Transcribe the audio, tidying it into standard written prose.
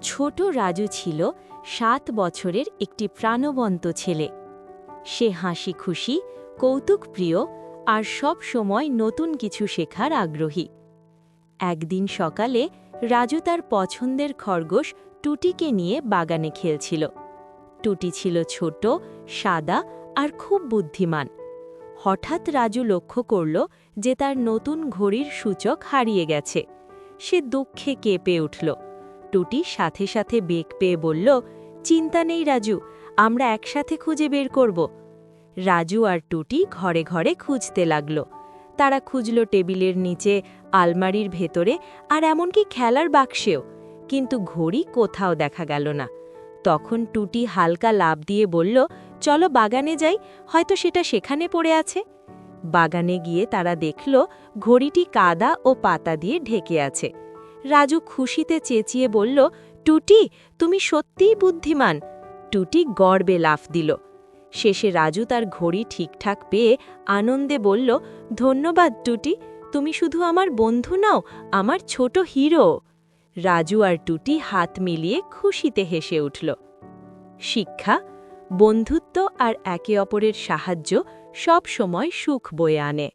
ছোট রাজু ছিল ৭ বছরের একটি প্রাণবন্ত ছেলে। সে হাসি খুশি, কৌতুকপ্রিয় আর সব সময় নতুন কিছু শেখার আগ্রহী। একদিন সকালে রাজু তার পছন্দের খরগোশ টুটিকে নিয়ে বাগানে খেলছিল। টুটি ছিল ছোট, সাদা আর খুব বুদ্ধিমান। হঠাৎ রাজু লক্ষ্য করল যে তার নতুন ঘড়ির সূচক হারিয়ে গেছে। সে দুঃখে কেঁপে উঠল। টুটি সাথে সাথে বেগ পেয়ে বলল, চিন্তা নেই রাজু, আমরা একসাথে খুঁজে বের করব। রাজু আর টুটি ঘরে ঘরে খুঁজতে লাগল। তারা খুঁজল টেবিলের নিচে, আলমারির ভেতরে আর এমনকি খেলার বাক্সেও, কিন্তু ঘড়ি কোথাও দেখা গেল না। তখন টুটি হালকা লাফ দিয়ে বলল, চলো বাগানে যাই, হয়তো সেটা সেখানে পড়ে আছে। বাগানে গিয়ে তারা দেখল ঘড়িটি কাদা ও পাতা দিয়ে ঢেকে আছে। রাজু খুশিতে চেঁচিয়ে বলল, টুটি, তুমি সত্যিই বুদ্ধিমান। টুটি গর্বে লাফ দিল। শেষে রাজু তার ঘড়ি ঠিকঠাক পেয়ে আনন্দে বলল, ধন্যবাদ টুটি, তুমি শুধু আমার বন্ধু নাও, আমার ছোট হিরো। রাজু আর টুটি হাত মিলিয়ে খুশিতে হেসে উঠল। শিক্ষা: বন্ধুত্ব আর একে অপরের সাহায্য সব সময় সুখ বয়ে আনে।